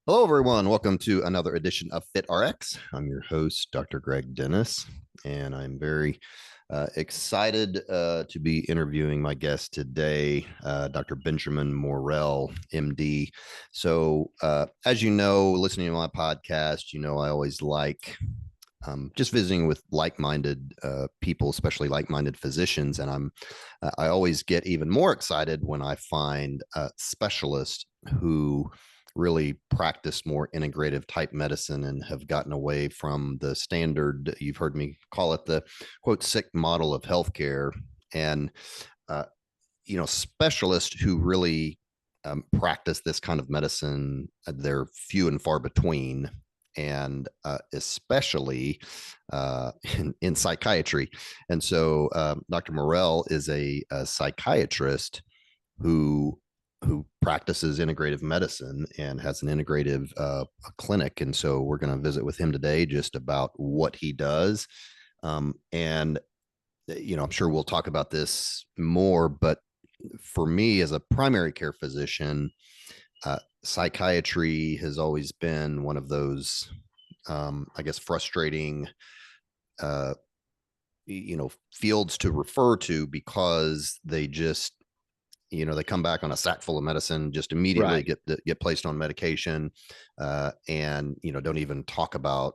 Hello, everyone. Welcome to another edition of FitRx. I'm your host, Dr. Greg Dennis, and I'm very excited to be interviewing my guest today, Dr. Benjamen Morrell, MD. As you know, listening to my podcast, I always like just visiting with like-minded people, especially like-minded physicians, and I always get even more excited when I find specialists who really practice more integrative type medicine and have gotten away from the standard. You've heard me call it the quote sick model of healthcare, and uh, specialists who really practice this kind of medicine, they're few and far between, and especially in psychiatry. And so Dr. Morrell is a psychiatrist who practices integrative medicine and has an integrative clinic. And so we're going to visit with him today just about what he does. And I'm sure we'll talk about this more, but for me as a primary care physician, psychiatry has always been one of those, I guess, frustrating, uh, fields to refer to because they just, they come back on a sack full of medicine, just immediately Right. get placed on medication, and don't even talk about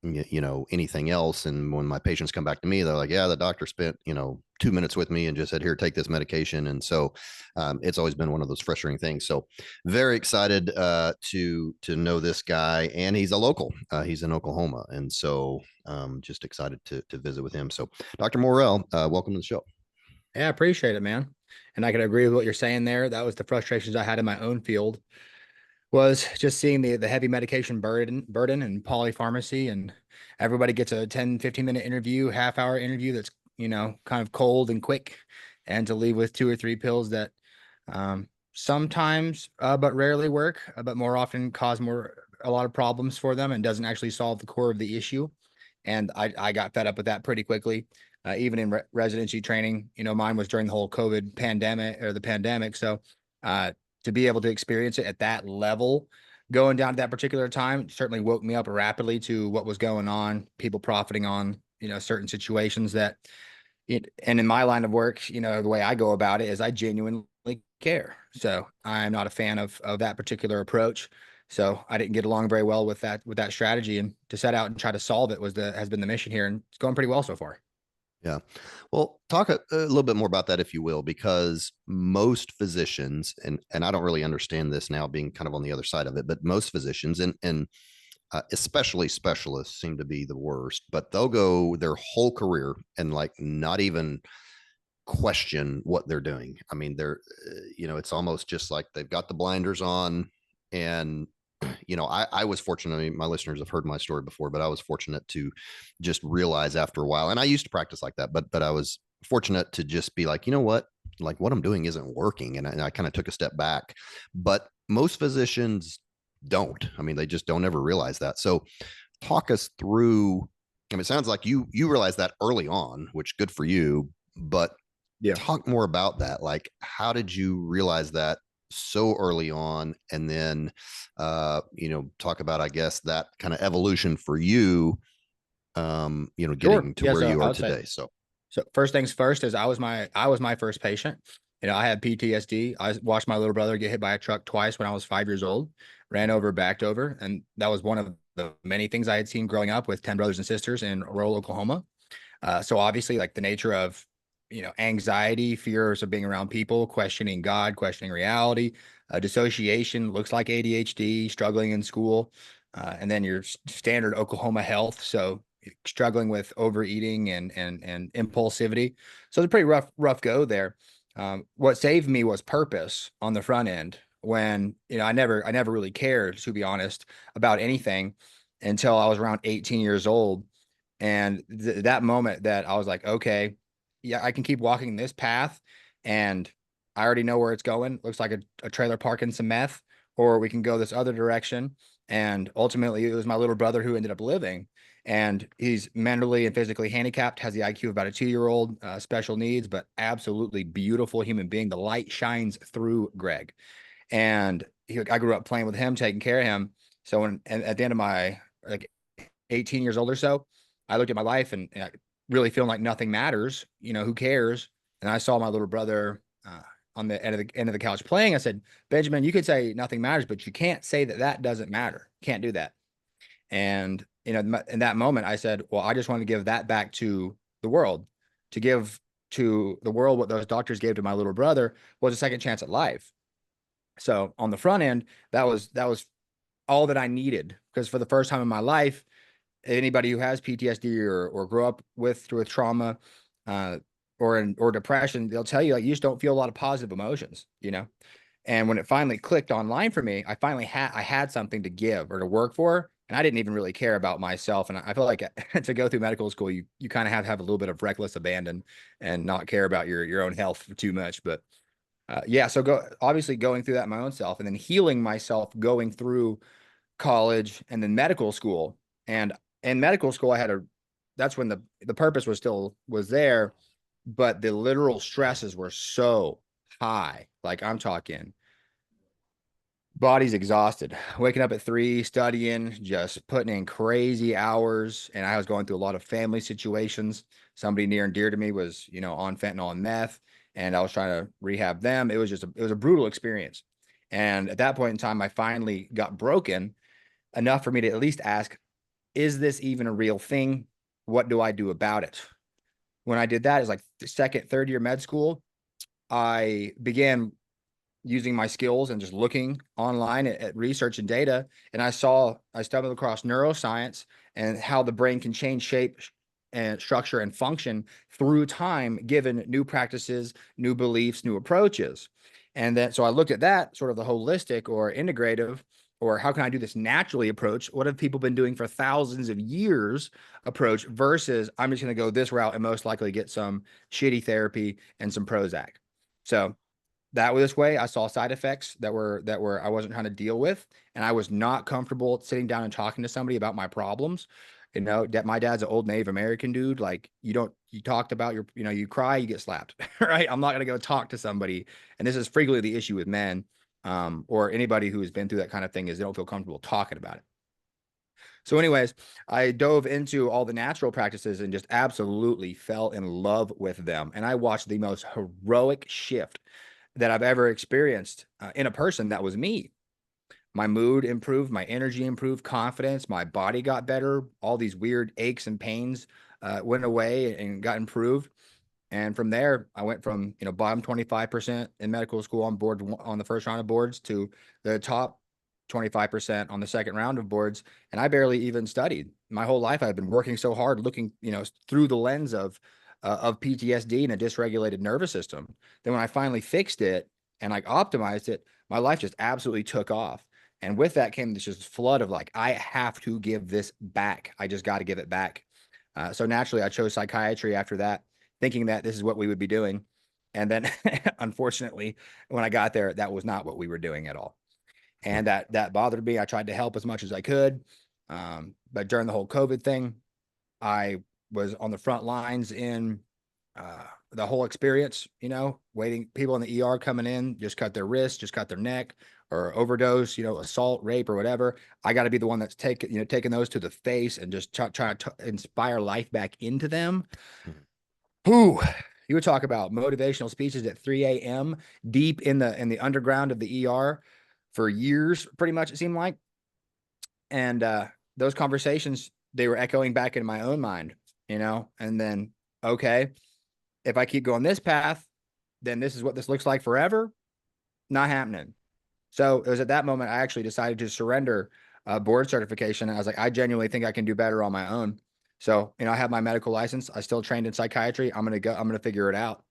anything else. And when my patients come back to me, they're like, yeah, the doctor spent 2 minutes with me and just said, here, take this medication. And so it's always been one of those frustrating things. So very excited to know this guy, and he's a local. He's in Oklahoma, and so just excited to visit with him. So Dr. Morrell, welcome to the show. Yeah, I appreciate it, man. And I can agree with what you're saying there. That was the frustrations I had in my own field was just seeing the heavy medication burden and polypharmacy, and everybody gets a 10-15 minute interview, half-hour interview that's, kind of cold and quick, and to leave with two or three pills that sometimes but rarely work, but more often cause a lot of problems for them and doesn't actually solve the core of the issue. And I got fed up with that pretty quickly. Even in residency training, mine was during the whole COVID pandemic or the pandemic. So to be able to experience it at that level, going down to that particular time, certainly woke me up rapidly to what was going on, people profiting on, certain situations and in my line of work, the way I go about it is I genuinely care. So I'm not a fan of that particular approach. So I didn't get along very well with that strategy, and to set out and try to solve it has been the mission here, and it's going pretty well so far. Yeah. Well, talk a little bit more about that, if you will, because most physicians, and I don't really understand this now being kind of on the other side of it, but most physicians and especially specialists seem to be the worst, but they'll go their whole career and like not even question what they're doing. I mean, it's almost just like they've got the blinders on. And I was fortunate. I mean, my listeners have heard my story before, but I was fortunate to just realize after a while, and I used to practice like that, but I was fortunate to just be like, you know what, like what I'm doing isn't working, and I kind of took a step back. But most physicians don't. I mean, they just don't ever realize that. So, talk us through. I mean, it sounds like you realized that early on, which good for you. But Yeah. talk more about that. Like, how did you realize that so early on? And then, talk about, I guess, that kind of evolution for you, Sure. getting to Yeah. where So you I are would say, today. So, so first things first is I was my first patient. I had PTSD. I watched my little brother get hit by a truck twice when I was 5 years old, ran over, backed over. And that was one of the many things I had seen growing up with 10 brothers and sisters in rural Oklahoma. So obviously, like the nature of, anxiety, fears of being around people, questioning God, questioning reality, dissociation, looks like ADHD, struggling in school, and then your standard Oklahoma health. So struggling with overeating and impulsivity. So it's a pretty rough go there. What saved me was purpose on the front end when, I never really cared, to be honest, about anything until I was around 18 years old. And that moment that I was like, okay, yeah, I can keep walking this path and I already know where it's going. Looks like a trailer park and some meth, or we can go this other direction. And ultimately, it was my little brother who ended up living. And he's mentally and physically handicapped, has the IQ of about a 2-year-old, special needs, but absolutely beautiful human being. The light shines through Greg. And I grew up playing with him, taking care of him. So when, and at the end of my like 18 years old or so, I looked at my life and I really feeling like nothing matters. Who cares? And I saw my little brother on the end of the couch playing. I said, Benjamin, you could say nothing matters, but you can't say that that doesn't matter. Can't do that. And in that moment, I said, well, I just want to give that back to the world, to give to the world what those doctors gave to my little brother was a second chance at life. So on the front end, that was all that I needed, because for the first time in my life, anybody who has PTSD or grew up with trauma, or depression, they'll tell you like you just don't feel a lot of positive emotions. And when it finally clicked online for me, I had something to give or to work for, and I didn't even really care about myself. And I feel like to go through medical school, you kind of have a little bit of reckless abandon and not care about your own health too much. But yeah, so obviously going through that my own self, and then healing myself going through college and then medical school. And in medical school, that's when the purpose was there, but the literal stresses were so high. Like I'm talking body's exhausted, waking up at 3, studying, just putting in crazy hours. And I was going through a lot of family situations. Somebody near and dear to me was, on fentanyl and meth, and I was trying to rehab them. It was a brutal experience. And at that point in time, I finally got broken enough for me to at least ask, is this even a real thing? What do I do about it? When I did that, it was like the second, third year med school. I began using my skills and just looking online at research and data. And I stumbled across neuroscience and how the brain can change shape and structure and function through time, given new practices, new beliefs, new approaches. And then, so I looked at that sort of the holistic or integrative, or how can I do this naturally approach? What have people been doing for thousands of years approach versus I'm just going to go this route and most likely get some shitty therapy and some Prozac. So that this way, I saw side effects that were I wasn't trying to deal with, and I was not comfortable sitting down and talking to somebody about my problems. My dad's an old Native American dude. Like you talked about you cry, you get slapped, right? I'm not gonna go talk to somebody, and this is frequently the issue with men, or anybody who has been through that kind of thing, is they don't feel comfortable talking about it. So anyways, I dove into all the natural practices and just absolutely fell in love with them. And I watched the most heroic shift that I've ever experienced in a person that was me. My mood improved, my energy improved, confidence, my body got better. All these weird aches and pains went away and got improved. And from there, I went from, bottom 25% in medical school on board on the first round of boards to the top 25% on the second round of boards. And I barely even studied. My whole life, I've been working so hard, looking, through the lens of PTSD and a dysregulated nervous system. Then when I finally fixed it and like optimized it, my life just absolutely took off. And with that came this just flood of like, I have to give this back. I just got to give it back. So naturally, I chose psychiatry after that, thinking that this is what we would be doing. And then unfortunately, when I got there, that was not what we were doing at all. And that bothered me. I tried to help as much as I could. But during the whole COVID thing, I was on the front lines in the whole experience, waiting, people in the ER coming in, just cut their wrist, just cut their neck, or overdose, assault, rape, or whatever. I got to be the one that's taking those to the face and just try to inspire life back into them. Whew. You would talk about motivational speeches at 3 a.m. deep in the underground of the ER for years, pretty much, it seemed like. And those conversations, they were echoing back in my own mind, and then, okay, if I keep going this path, then this is what this looks like forever. Not happening. So it was at that moment I actually decided to surrender board certification. I was like, I genuinely think I can do better on my own. So, I have my medical license. I still trained in psychiatry. I'm going to figure it out.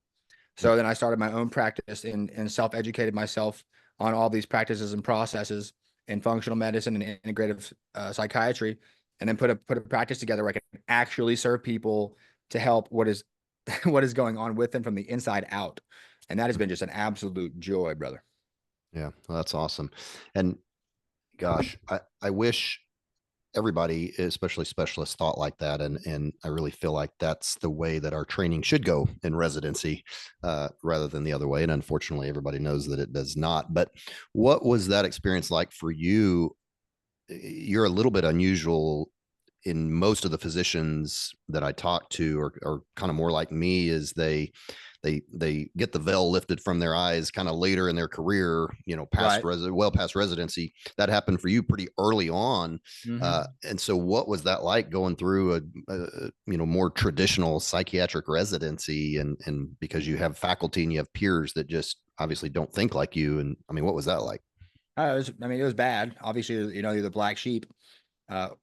So then I started my own practice and self-educated myself on all these practices and processes in functional medicine and integrative psychiatry, and then put a practice together where I can actually serve people to help what is going on with them from the inside out. And that has been just an absolute joy, brother. Yeah, well, that's awesome. And gosh, I wish everybody, especially specialists, thought like that, and I really feel like that's the way that our training should go in residency, rather than the other way. And unfortunately, everybody knows that it does not. But what was that experience like for you? You're a little bit unusual. In most of the physicians that I talk to are kind of more like me, is they get the veil lifted from their eyes kind of later in their career, Right. well past residency. That happened for you pretty early on. Mm-hmm. And so what was that like going through more traditional psychiatric residency, and because you have faculty and you have peers that just obviously don't think like you? And I mean, what was that like? It was bad. Obviously, you're the black sheep.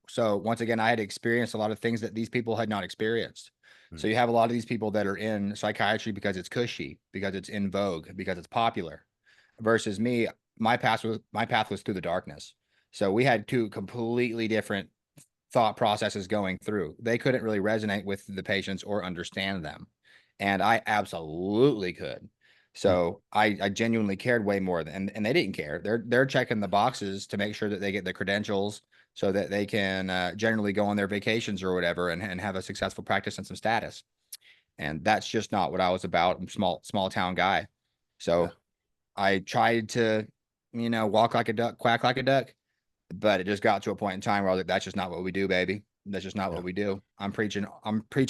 So once again, I had experienced a lot of things that these people had not experienced. So you have a lot of these people that are in psychiatry because it's cushy, because it's in vogue, because it's popular, versus me. My path was through the darkness. So we had two completely different thought processes going through. They couldn't really resonate with the patients or understand them, and I absolutely could. So I genuinely cared way more than, and they didn't care. They're checking the boxes to make sure that they get the credentials so that they can generally go on their vacations or whatever, and have a successful practice and some status. And that's just not what I was about. I'm small town guy. Yeah. So I tried to, walk like a duck, quack like a duck, but it just got to a point in time where I was like, that's just not what we do, baby. That's just not Yeah. what we do. I'm preaching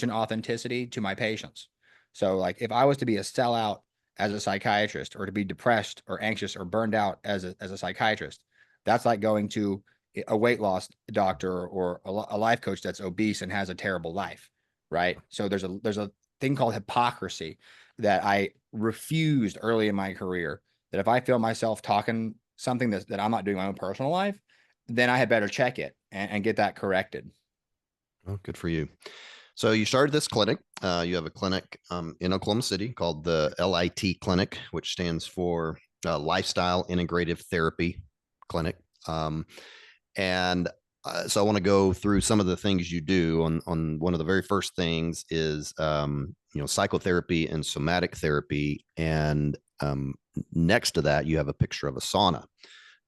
authenticity to my patients. So like if I was to be a sellout as a psychiatrist, or to be depressed or anxious or burned out as a psychiatrist, that's like going to a weight loss doctor or a life coach that's obese and has a terrible life, right? So there's a thing called hypocrisy that I refused early in my career, that if I feel myself talking something that I'm not doing in my own personal life, then I had better check it and get that corrected. Oh, good for you. So you started this clinic. You have a clinic in Oklahoma City called the LIT Clinic, which stands for Lifestyle Integrative Therapy Clinic. And so I want to go through some of the things you do. On one of the very first things is psychotherapy and somatic therapy, and next to that you have a picture of a sauna.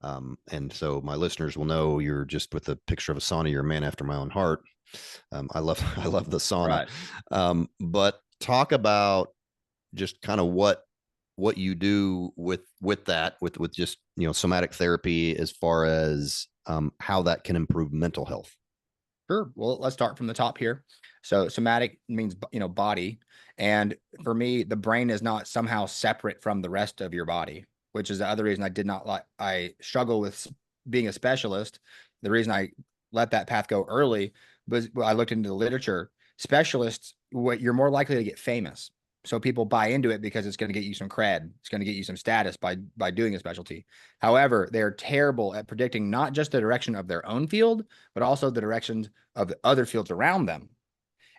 And so my listeners will know, you're just with a picture of a sauna, you're a man after my own heart. I love I love the sauna. Right. But talk about just kind of what you do with that, with just somatic therapy, as far as how that can improve mental health. Sure. Well, let's start from the top here. So somatic means, body. And for me, the brain is not somehow separate from the rest of your body, which is the other reason I did not like, I struggle with being a specialist. The reason I let that path go early was, I looked into the literature. Specialists, what you're more likely to get famous. So people buy into it because it's going to get you some cred. It's going to get you some status by doing a specialty. However, they're terrible at predicting not just the direction of their own field, but also the directions of the other fields around them.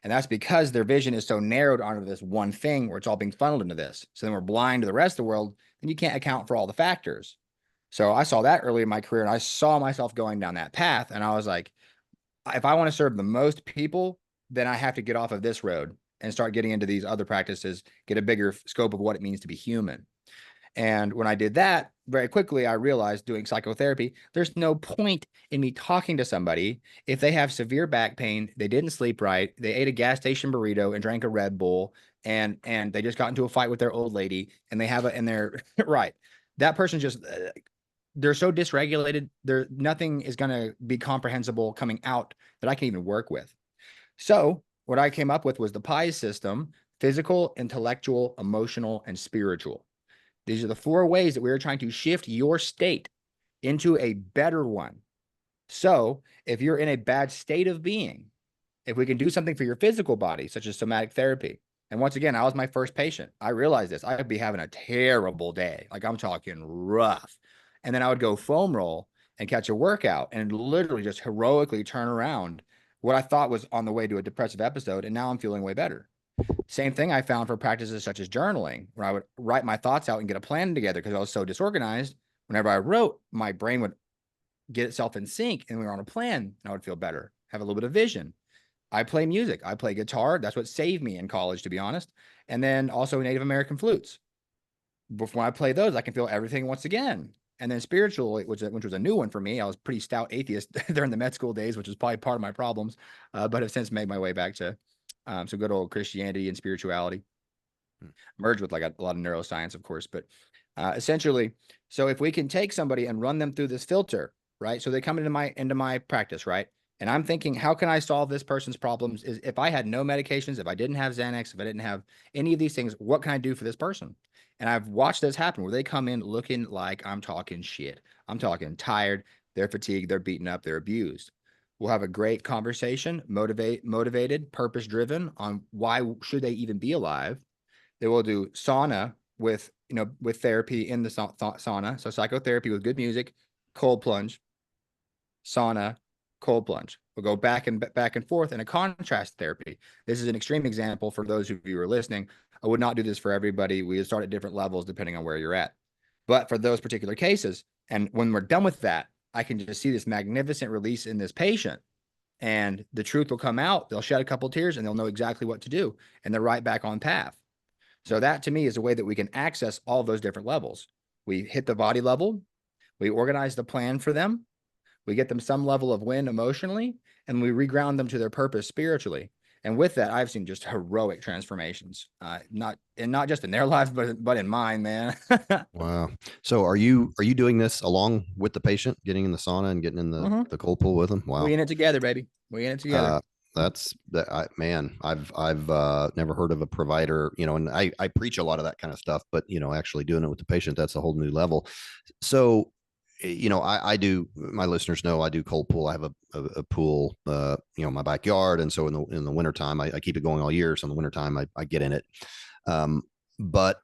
And that's because their vision is so narrowed onto this one thing, where it's all being funneled into this. So then we're blind to the rest of the world, and you can't account for all the factors. So I saw that early in my career, and I saw myself going down that path. And I was like, if I want to serve the most people, then I have to get off of this road and start getting into these other practices, get a bigger scope of what it means to be human. And when I did that, very quickly, I realized, doing psychotherapy, there's no point in me talking to somebody if they have severe back pain, they didn't sleep right, they ate a gas station burrito and drank a Red Bull, and they just got into a fight with their old lady, and they have a and they're right. That person just they're so dysregulated. There nothing is going to be comprehensible coming out that I can even work with. So what I came up with was the PIE system: physical, intellectual, emotional, and spiritual. These are the 4 ways that we are trying to shift your state into a better one. So if you're in a bad state of being, if we can do something for your physical body, such as somatic therapy. And once again, I was my first patient. I realized this. I would be having a terrible day. Like, I'm talking rough. And then I would go foam roll and catch a workout and literally just heroically turn around what I thought was on the way to a depressive episode. And now I'm feeling way better. Same thing I found for practices such as journaling, where I would write my thoughts out and get a plan together because I was so disorganized. Whenever I wrote, my brain would get itself in sync and we were on a plan, and I would feel better, have a little bit of vision. I play music. I play guitar. That's what saved me in college, to be honest. And then also Native American flutes. Before I play those, I can feel everything once again. And then spiritual, which was a new one for me. I was pretty stout atheist during the med school days, which was probably part of my problems, but have since made my way back to some good old Christianity and spirituality, merged with like a lot of neuroscience, of course. But essentially, so if we can take somebody and run them through this filter, right? So they come into my practice, right? And I'm thinking, how can I solve this person's problems? Is if I had no medications, if I didn't have Xanax, if I didn't have any of these things, what can I do for this person? And I've watched this happen where they come in looking like I'm talking shit. I'm talking tired, they're fatigued, they're beaten up, they're abused. We'll have a great conversation, motivated, purpose driven on why should they even be alive. They will do sauna with, with therapy in the sauna. So psychotherapy with good music, cold plunge, sauna, cold plunge. We'll go back and forth in a contrast therapy. This is an extreme example for those of you who are listening. I would not do this for everybody. We would start at different levels depending on where you're at. But for those particular cases, and when we're done with that, I can just see this magnificent release in this patient, and the truth will come out. They'll shed a couple of tears and they'll know exactly what to do, and they're right back on path. So that to me is a way that we can access all those different levels. We hit the body level, we organize the plan for them, we get them some level of win emotionally, and we reground them to their purpose spiritually. And with that, I've seen just heroic transformations, not just in their lives, but in mine, man. Wow. So are you doing this along with the patient, getting in the sauna and getting in the cold pool with them? Wow. We in it together, baby. We in it together. That's that, man. I've never heard of a provider, and I preach a lot of that kind of stuff, but actually doing it with the patient, that's a whole new level. So, I do. My listeners know I do cold pool. I have a pool, in my backyard, and so in the wintertime, I keep it going all year. So in the wintertime, I get in it, but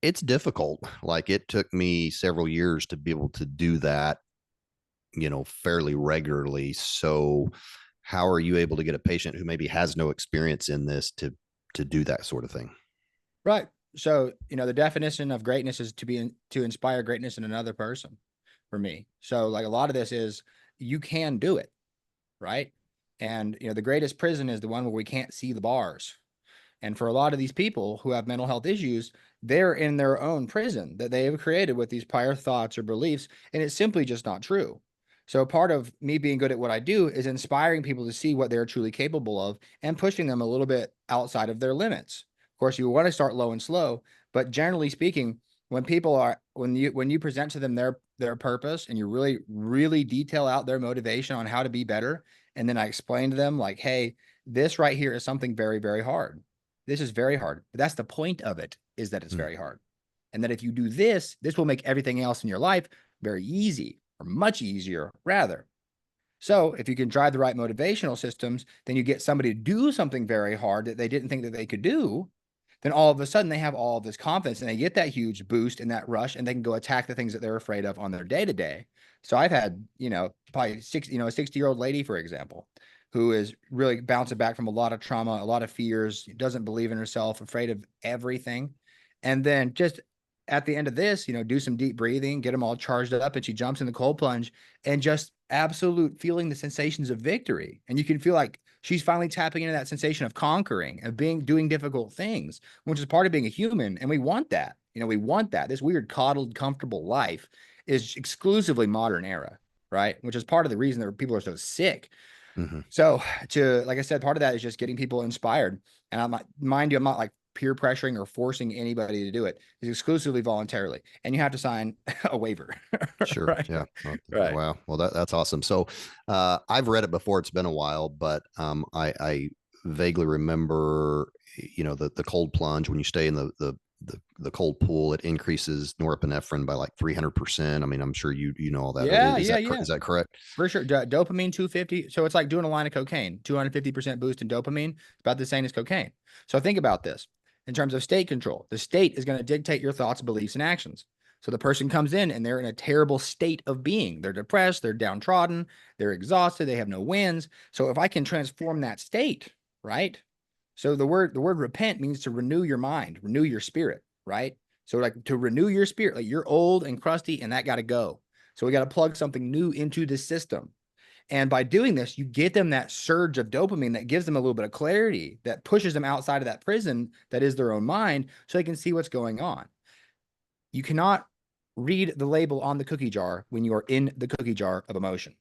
it's difficult. Like it took me several years to be able to do that, fairly regularly. So how are you able to get a patient who maybe has no experience in this to do that sort of thing? Right. So, the definition of greatness is to inspire greatness in another person for me. So like a lot of this is you can do it. Right. And, the greatest prison is the one where we can't see the bars. And for a lot of these people who have mental health issues, they're in their own prison that they have created with these prior thoughts or beliefs. And it's simply just not true. So part of me being good at what I do is inspiring people to see what they're truly capable of and pushing them a little bit outside of their limits. Of course, you want to start low and slow, but generally speaking, when you present to them their purpose and you really, really detail out their motivation on how to be better, and then I explain to them like, hey, this right here is something very, very hard. This is very hard. But that's the point of it, is that it's very hard. And that if you do this will make everything else in your life very easy, or much easier, rather. So if you can drive the right motivational systems, then you get somebody to do something very hard that they didn't think that they could do. Then all of a sudden they have all this confidence and they get that huge boost and that rush, and they can go attack the things that they're afraid of on their day-to-day. So I've had, probably a 60-year-old lady, for example, who is really bouncing back from a lot of trauma, a lot of fears, doesn't believe in herself, afraid of everything. And then just at the end of this, do some deep breathing, get them all charged up, and she jumps in the cold plunge and just absolute feeling the sensations of victory. And you can feel like she's finally tapping into that sensation of conquering, of doing difficult things, which is part of being a human. And we want that. We want that. This weird, coddled, comfortable life is exclusively modern era, right? Which is part of the reason that people are so sick. So like I said, part of that is just getting people inspired. And mind you, I'm not like peer pressuring or forcing anybody to do it. It's exclusively voluntarily, and you have to sign a waiver. Sure. Right? Yeah. Right. Wow. Well, that's awesome. So, I've read it before. It's been a while, but, I vaguely remember, the cold plunge, when you stay in the cold pool, it increases norepinephrine by like 300%. I mean, I'm sure you know all that. Yeah. Is that correct? For sure. Dopamine 250. So it's like doing a line of cocaine, 250% boost in dopamine. It's about the same as cocaine. So think about this in terms of state control. The state is going to dictate your thoughts, beliefs, and actions. So the person comes in and they're in a terrible state of being. They're depressed, they're downtrodden, they're exhausted, they have no wins. So if I can transform that state, right? So the word repent means to renew your mind, renew your spirit, right? So like to renew your spirit, like you're old and crusty and that got to go. So we got to plug something new into the system. And by doing this, you get them that surge of dopamine that gives them a little bit of clarity, that pushes them outside of that prison that is their own mind, so they can see what's going on. You cannot read the label on the cookie jar when you are in the cookie jar of emotion.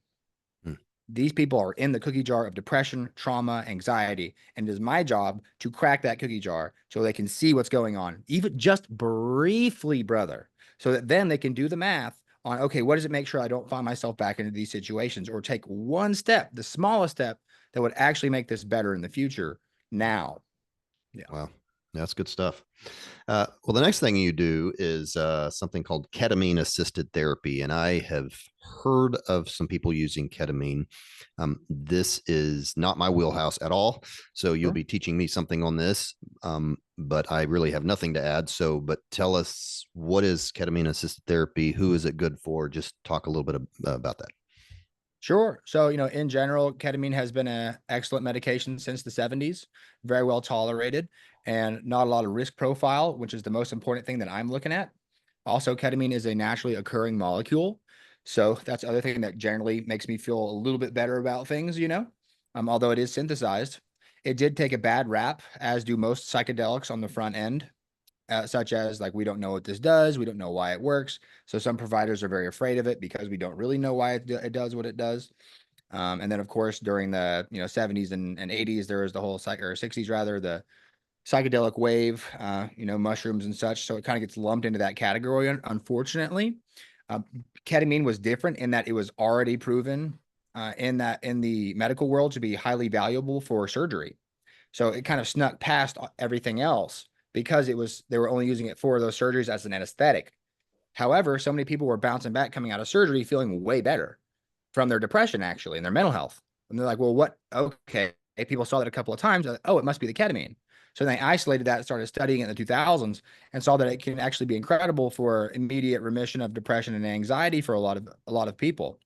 Hmm. These people are in the cookie jar of depression, trauma, anxiety, and it is my job to crack that cookie jar so they can see what's going on, even just briefly, brother, so that then they can do the math on, okay, what does it make sure I don't find myself back into these situations, or take one step, the smallest step that would actually make this better in the future now. Yeah. Wow. That's good stuff. Well, the next thing you do is something called ketamine-assisted therapy, and I have heard of some people using ketamine. This is not my wheelhouse at all, so you'll Sure. be teaching me something on this, but I really have nothing to add. So, but tell us, what is ketamine-assisted therapy? Who is it good for? Just talk a little bit about that. Sure. So, in general, ketamine has been an excellent medication since the 70s, very well tolerated, and not a lot of risk profile, which is the most important thing that I'm looking at. Also, ketamine is a naturally occurring molecule. So that's the other thing that generally makes me feel a little bit better about things. Although it is synthesized. It did take a bad rap, as do most psychedelics on the front end, such as like, we don't know what this does, we don't know why it works. So some providers are very afraid of it because we don't really know why it does what it does. And then of course during the 70s and 80s, there was the whole or 60s rather, the psychedelic wave, mushrooms and such. So it kind of gets lumped into that category, unfortunately. Uh, Ketamine was different in that it was already proven in the medical world to be highly valuable for surgery. So it kind of snuck past everything else because they were only using it for those surgeries as an anesthetic. However, so many people were bouncing back coming out of surgery feeling way better from their depression, actually, and their mental health. And they're like, well, what? Okay. People saw that a couple of times. Like, oh, it must be the ketamine. So they isolated that, started studying it in the 2000s, and saw that it can actually be incredible for immediate remission of depression and anxiety for a lot of people.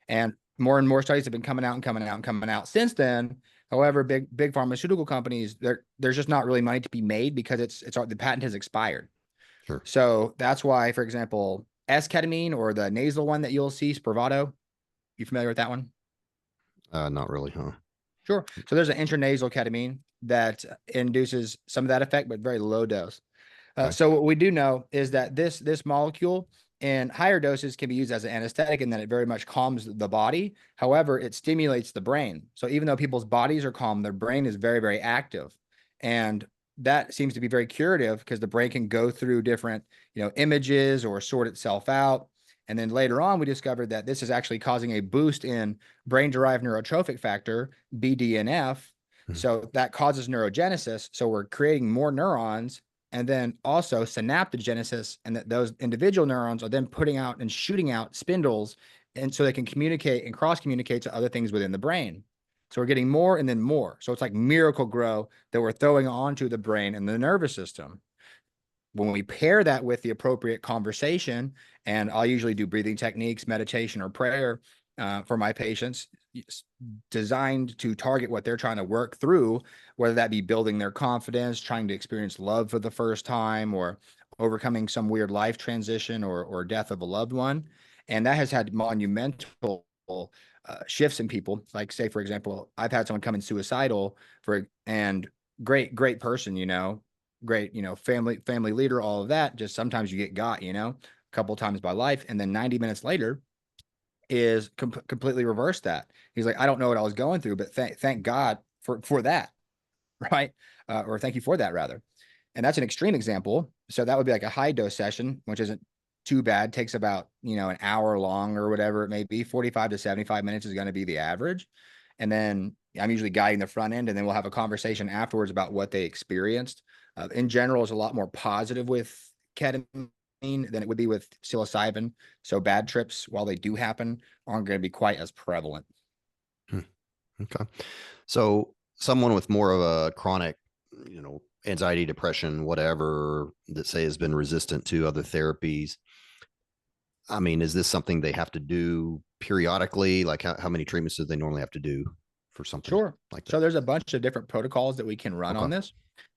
And more studies have been coming out and coming out and coming out since then. However, big pharmaceutical companies, there's just not really money to be made because the patent has expired. Sure. So that's why, for example, S-ketamine, or the nasal one that you'll see, Spravato. You familiar with that one? Not really, huh? Sure. So there's an intranasal ketamine that induces some of that effect, but very low dose. Okay. So what we do know is that this molecule in higher doses can be used as an anesthetic, and then it very much calms the body. However, it stimulates the brain. So even though people's bodies are calm, their brain is very, very active. And that seems to be very curative because the brain can go through different, images or sort itself out. And then later on, we discovered that this is actually causing a boost in brain-derived neurotrophic factor, BDNF. Mhm. So that causes neurogenesis. So we're creating more neurons, and then also synaptogenesis, and that those individual neurons are then putting out and shooting out spindles, and so they can communicate and cross communicate to other things within the brain. So we're getting more and then more. So it's like miracle grow that we're throwing onto the brain and the nervous system. When we pair that with the appropriate conversation, and I'll usually do breathing techniques, meditation, or prayer for my patients, designed to target what they're trying to work through, whether that be building their confidence, trying to experience love for the first time, or overcoming some weird life transition or death of a loved one. And that has had monumental shifts in people. Like, say, for example, I've had someone come in suicidal and great person, great, family leader, all of that. Just sometimes you get got, a couple times by life. And then 90 minutes later is completely reversed that. He's like, I don't know what I was going through, but thank God for that. Right. Or thank you for that, rather. And that's an extreme example. So that would be like a high dose session, which isn't too bad. Takes about, an hour long or whatever it may be. 45 to 75 minutes is going to be the average. And then I'm usually guiding the front end, and then we'll have a conversation afterwards about what they experienced. In general, it's a lot more positive with ketamine than it would be with psilocybin. So bad trips, while they do happen, aren't going to be quite as prevalent. Hmm. Okay. So someone with more of a chronic, anxiety, depression, whatever, that say has been resistant to other therapies. I mean, is this something they have to do periodically? Like how many treatments do they normally have to do for something Sure. like that? So there's a bunch of different protocols that we can run on Okay. this.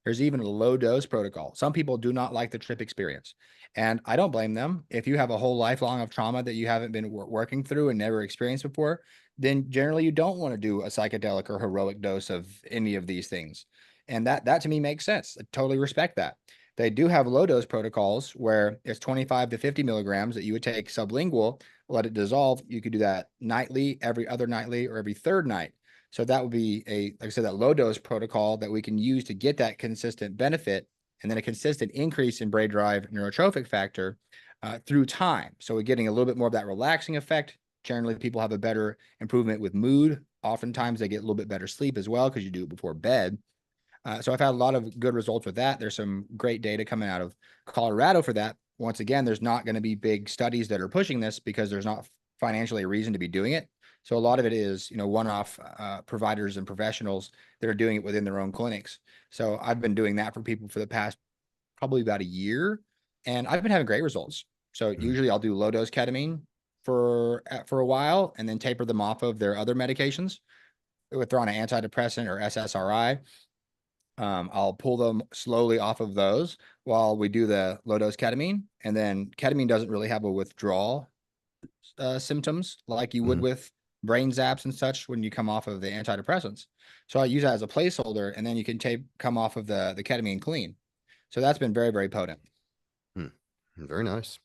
There's even a low dose protocol. Some people do not like the trip experience, and I don't blame them. If you have a whole lifelong of trauma that you haven't been working through and never experienced before, then generally you don't want to do a psychedelic or heroic dose of any of these things. And that to me makes sense. I totally respect that. They do have low dose protocols where it's 25 to 50 milligrams that you would take sublingual, let it dissolve. You could do that nightly, every other nightly, or every third night. So that would be like I said, that low dose protocol that we can use to get that consistent benefit, and then a consistent increase in brain drive neurotrophic factor through time. So we're getting a little bit more of that relaxing effect. Generally, people have a better improvement with mood. Oftentimes, they get a little bit better sleep as well because you do it before bed. So I've had a lot of good results with that. There's some great data coming out of Colorado for that. Once again, there's not going to be big studies that are pushing this because there's not financially a reason to be doing it. So a lot of it is, one-off providers and professionals that are doing it within their own clinics. So I've been doing that for people for the past probably about a year, and I've been having great results. So usually I'll do low dose ketamine for a while and then taper them off of their other medications. If they're on an antidepressant or SSRI, I'll pull them slowly off of those while we do the low dose ketamine. And then ketamine doesn't really have a withdrawal symptoms like you would with brain zaps and such when you come off of the antidepressants. So I use that as a placeholder, and then you can come off of the ketamine clean. So that's been very, very potent. Very nice.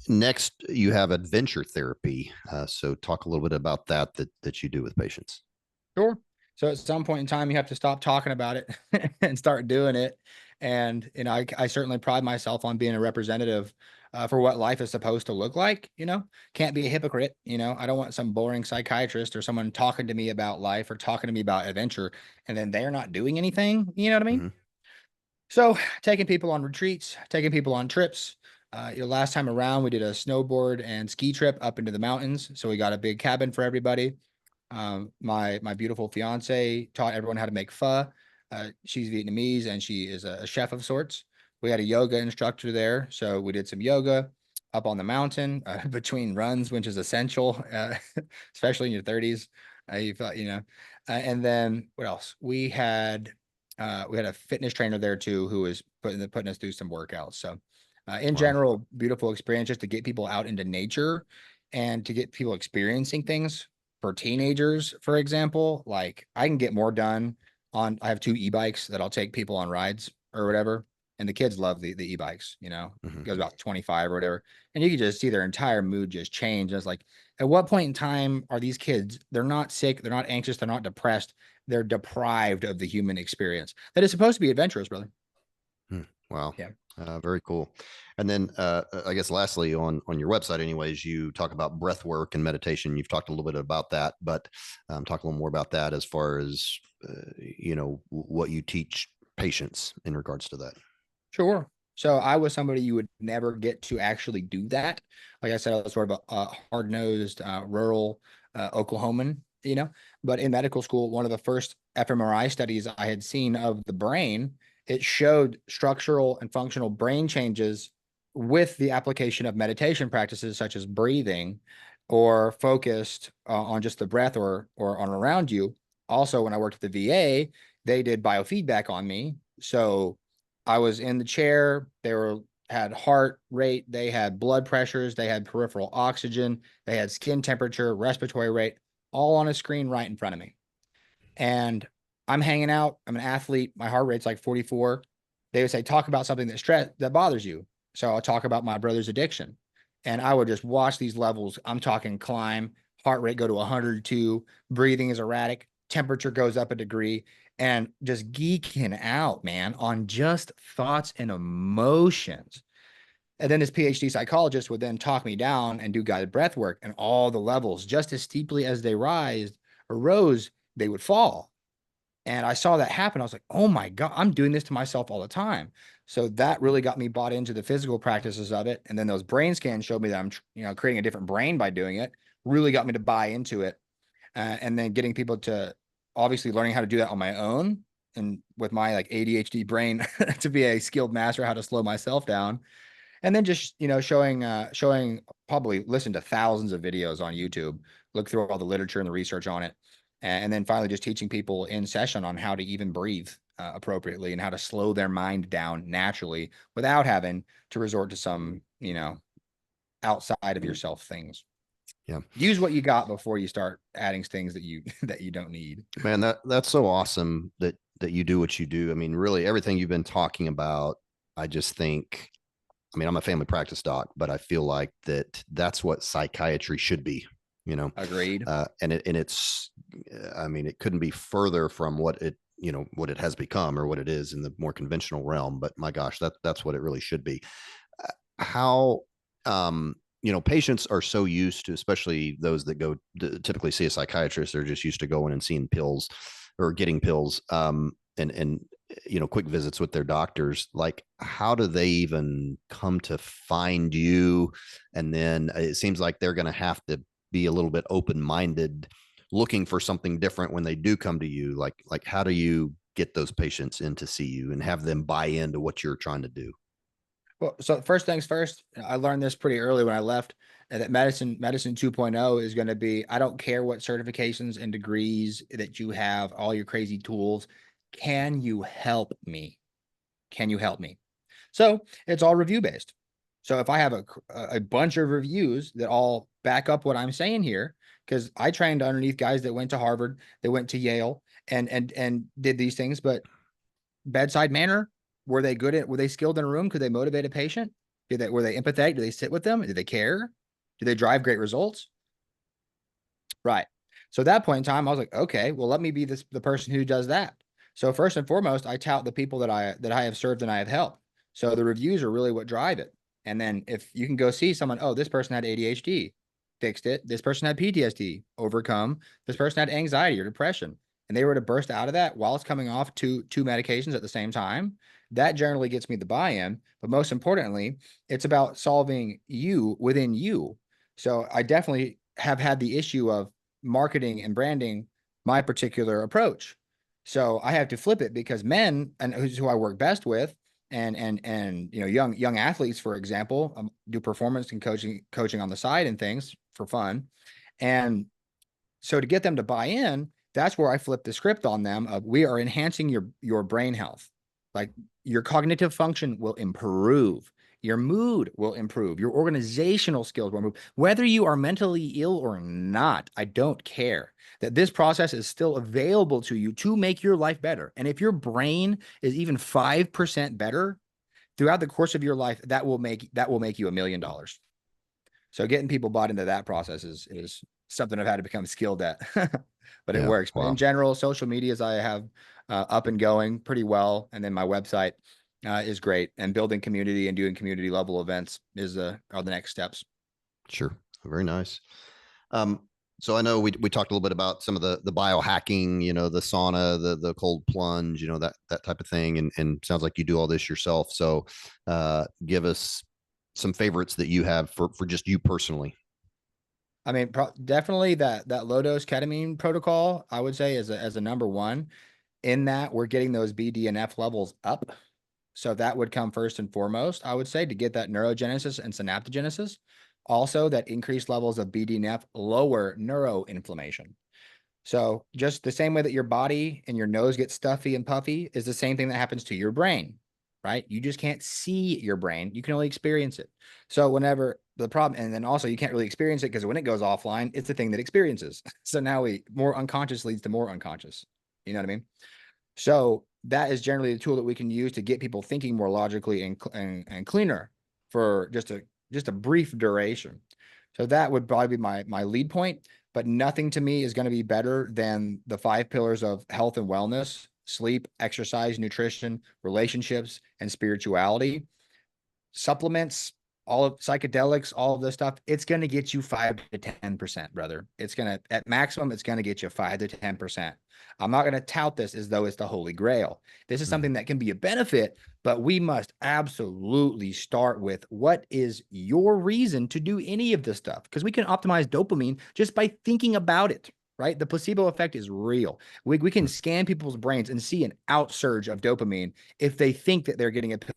Next, you have adventure therapy. So talk a little bit about that you do with patients. Sure. So at some point in time, you have to stop talking about it and start doing it. And, I certainly pride myself on being a representative for what life is supposed to look like. Can't be a hypocrite. I don't want some boring psychiatrist or someone talking to me about life or talking to me about adventure, and then they're not doing anything. You know what I mean? So taking people on retreats, taking people on trips. Last time around, we did a snowboard and ski trip up into the mountains. So we got a big cabin for everybody. My beautiful fiance taught everyone how to make pho. She's Vietnamese and she is a chef of sorts. We had a yoga instructor there, so we did some yoga up on the mountain between runs, which is essential, especially in your 30s. You thought, and then what else? We had a fitness trainer there too, who was putting us through some workouts. So, in general, beautiful experience just to get people out into nature and to get people experiencing things. For teenagers, for example, like I can get more done I have 2 e-bikes that I'll take people on rides or whatever. And the kids love the e-bikes, it goes about 25 or whatever. And you can just see their entire mood just change. And it's like, at what point in time are these kids, they're not sick, they're not anxious, they're not depressed, they're deprived of the human experience that is supposed to be adventurous, brother. Wow. Yeah. Very cool. And then I guess lastly on your website anyways, you talk about breath work and meditation. You've talked a little bit about that, but talk a little more about that as far as, what you teach patients in regards to that. Sure. So I was somebody you would never get to actually do that. Like I said, I was sort of a hard-nosed, rural Oklahoman, but in medical school, one of the first fMRI studies I had seen of the brain, it showed structural and functional brain changes with the application of meditation practices such as breathing or focused on just the breath or on around you. Also, when I worked at the VA, they did biofeedback on me. So I was in the chair. Had heart rate, they had blood pressures, they had peripheral oxygen, they had skin temperature, respiratory rate, all on a screen right in front of me. And I'm hanging out. I'm an athlete. My heart rate's like 44. They would say, talk about something that bothers you. So I'll talk about my brother's addiction. And I would just watch these levels. I'm talking climb, heart rate go to 102, breathing is erratic, temperature goes up a degree, and just geeking out, man, on just thoughts and emotions. And then this PhD psychologist would then talk me down and do guided breath work, and all the levels, just as steeply as they rose, they would fall. And I saw that happen. I was like, oh my God, I'm doing this to myself all the time. So that really got me bought into the physical practices of it. And then those brain scans showed me that I'm, creating a different brain by doing it, really got me to buy into it. And then getting people to obviously learning how to do that on my own and with my like ADHD brain to be a skilled master, how to slow myself down. And then just, showing probably listen to thousands of videos on YouTube, look through all the literature and the research on it. And then finally just teaching people in session on how to even breathe appropriately and how to slow their mind down naturally without having to resort to some, outside of yourself things. Yeah. Use what you got before you start adding things that you don't need. Man, that's so awesome that that you do what you do. I mean, really everything you've been talking about, I just think, I mean, I'm a family practice doc, but I feel like that's what psychiatry should be, you know. Agreed. It's, I mean, it couldn't be further from what it, you know, what it has become or what it is in the more conventional realm. But my gosh, that's what it really should be. How, you know, patients are so used to, especially those that go to typically see a psychiatrist, they're just used to going and seeing pills or getting pills, and you know, quick visits with their doctors. Like, how do they even come to find you? And then it seems like they're going to have to be a little bit open-minded, looking for something different when they do come to you. Like how do you get those patients in to see you and have them buy into what you're trying to do? Well, so first things first, I learned this pretty early when I left, that medicine 2.0 is going to be, I don't care what certifications and degrees that you have, all your crazy tools. Can you help me? Can you help me? So it's all review based. So if I have a bunch of reviews that all back up what I'm saying here, because I trained underneath guys that went to Harvard, that went to Yale, and did these things, but bedside manner, were they good at, were they skilled in a room? Could they motivate a patient? Were they empathetic? Did they sit with them? Did they care? Did they drive great results? Right. So at that point in time, I was like, okay, well, let me be the person who does that. So first and foremost, I tout the people that I have served and I have helped. So the reviews are really what drive it. And then if you can go see someone, oh, this person had ADHD, fixed it. This person had PTSD, overcome. This person had anxiety or depression, and they were to burst out of that while it's coming off two medications at the same time. That generally gets me the buy-in. But most importantly, it's about solving you within you. So I definitely have had the issue of marketing and branding my particular approach. So I have to flip it because men, and who I work best with, and you know, young athletes, for example, do performance and coaching on the side and things for fun. And so to get them to buy in, that's where I flip the script on them of, we are enhancing your brain health. Like, your cognitive function will improve. Your mood will improve. Your organizational skills will improve. Whether you are mentally ill or not, I don't care. That this process is still available to you to make your life better. And if your brain is even 5% better throughout the course of your life, that will make you $1 million. So getting people bought into that process is something I've had to become skilled at, but it Yeah. works. But in Wow. general, social medias I have up and going pretty well, and then my website is great. And building community and doing community level events are the next steps. Sure. Very nice. Um, so I know we talked a little bit about some of the biohacking, you know, the sauna, the cold plunge, you know, that type of thing. And sounds like you do all this yourself. So give us some favorites that you have for just you personally. I mean, definitely that low dose ketamine protocol, I would say, as a number one. In that, we're getting those BDNF levels up. So that would come first and foremost, I would say, to get that neurogenesis and synaptogenesis. Also, that increased levels of BDNF lower neuroinflammation. So just the same way that your body and your nose get stuffy and puffy is the same thing that happens to your brain, right? You just can't see your brain. You can only experience it. So whenever the problem, and then also you can't really experience it because when it goes offline, it's the thing that experiences. So now more unconscious leads to more unconscious. You know what I mean? So that is generally the tool that we can use to get people thinking more logically and cleaner for just a brief duration. So that would probably be my lead point, but nothing to me is going to be better than the 5 pillars of health and wellness: sleep, exercise, nutrition, relationships, and spirituality. Supplements, all of psychedelics, all of this stuff, it's going to get you 5 to 10%, brother. It's going to, at maximum, it's going to get you 5 to 10%. I'm not going to tout this as though it's the holy grail. This is something that can be a benefit, but we must absolutely start with, what is your reason to do any of this stuff? Because we can optimize dopamine just by thinking about it, right? The placebo effect is real. We can scan people's brains and see an outsurge of dopamine if they think that they're getting a pill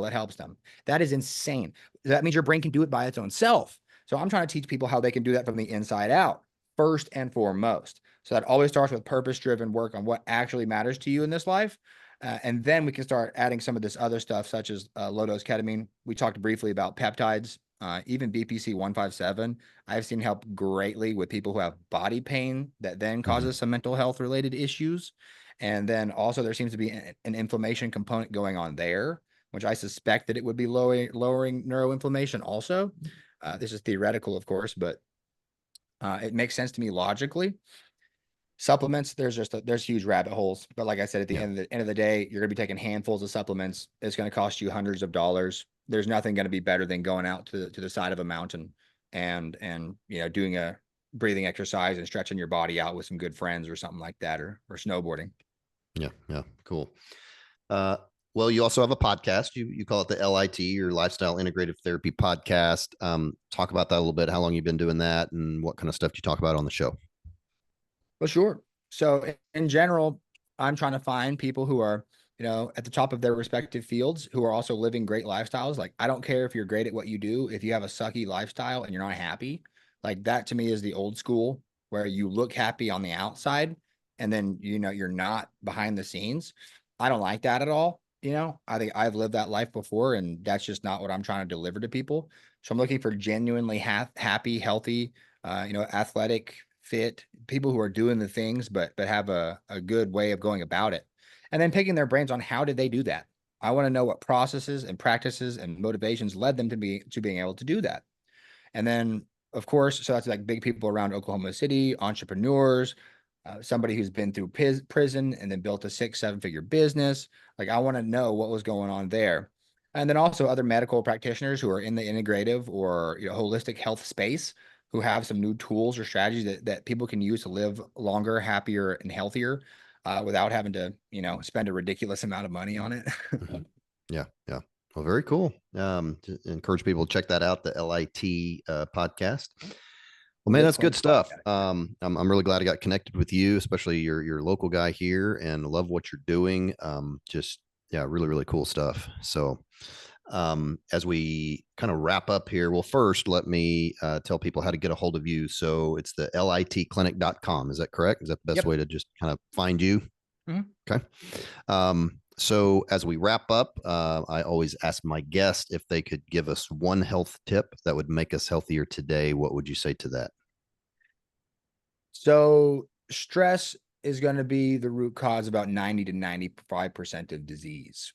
that helps them. That is insane. That means your brain can do it by its own self. So I'm trying to teach people how they can do that from the inside out, first and foremost. So that always starts with purpose-driven work on what actually matters to you in this life. And then we can start adding some of this other stuff, such as low-dose ketamine. We talked briefly about peptides, even BPC 157. I've seen help greatly with people who have body pain that then Mm-hmm. causes some mental health related issues. And then also there seems to be an inflammation component going on there, which I suspect that it would be lowering neuroinflammation also. This is theoretical, of course, but it makes sense to me logically. Supplements, there's huge rabbit holes, but like I said, at the end of the day, you're gonna be taking handfuls of supplements. It's gonna cost you hundreds of dollars. There's nothing gonna be better than going out to the side of a mountain and doing a breathing exercise and stretching your body out with some good friends or something like that, or snowboarding. Yeah, cool. Well, you also have a podcast. You call it the LIT, your Lifestyle Integrative Therapy Podcast. Talk about that a little bit. How long you've been doing that, and what kind of stuff you talk about on the show? Well, sure. So in general, I'm trying to find people who are, at the top of their respective fields, who are also living great lifestyles. Like, I don't care if you're great at what you do. If you have a sucky lifestyle and you're not happy, like that to me is the old school where you look happy on the outside and then, you're not behind the scenes. I don't like that at all. I think I've lived that life before, and that's just not what I'm trying to deliver to people. So I'm looking for genuinely happy, healthy, athletic, fit people who are doing the things, but have a good way of going about it. And then picking their brains on how did they do that? I want to know what processes and practices and motivations led them to being able to do that. And then, of course, so that's like big people around Oklahoma City, entrepreneurs, somebody who's been through prison and then built a 6-7 figure business. Like, I want to know what was going on there. And then also other medical practitioners who are in the integrative or holistic health space, who have some new tools or strategies that people can use to live longer, happier, and healthier, without having to spend a ridiculous amount of money on it. Yeah. Well, very cool. To encourage people to check that out, the LIT podcast. Well, man, that's good stuff. I'm really glad I got connected with you, especially your local guy here, and love what you're doing. Really, really cool stuff. So, as we kind of wrap up here, well, first, let me tell people how to get a hold of you. So it's the litclinic.com. Is that correct? Is that the best way to just kind of find you? Mm-hmm. Okay. So as we wrap up, I always ask my guest if they could give us one health tip that would make us healthier today. What would you say to that? So stress is going to be the root cause about 90 to 95% of disease.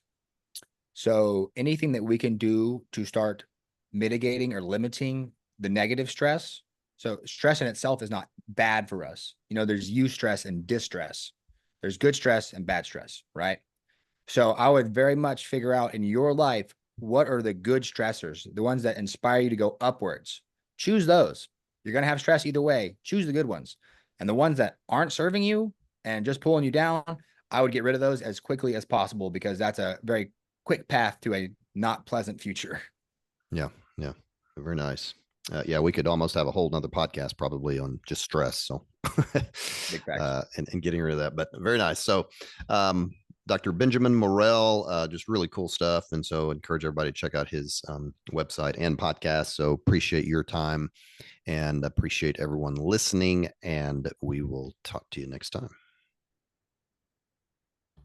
So anything that we can do to start mitigating or limiting the negative stress. So stress in itself is not bad for us. There's eustress and distress. There's good stress and bad stress, right? So I would very much figure out in your life, what are the good stressors, the ones that inspire you to go upwards. Choose those. You're going to have stress either way. Choose the good ones. And the ones that aren't serving you and just pulling you down, I would get rid of those as quickly as possible, because that's a very quick path to a not pleasant future. Yeah. Very nice. We could almost have a whole nother podcast probably on just stress. So, Big facts. And getting rid of that, but very nice. So, Dr. Benjamen Morrell, just really cool stuff. And so encourage everybody to check out his website and podcast. So appreciate your time and appreciate everyone listening. And we will talk to you next time.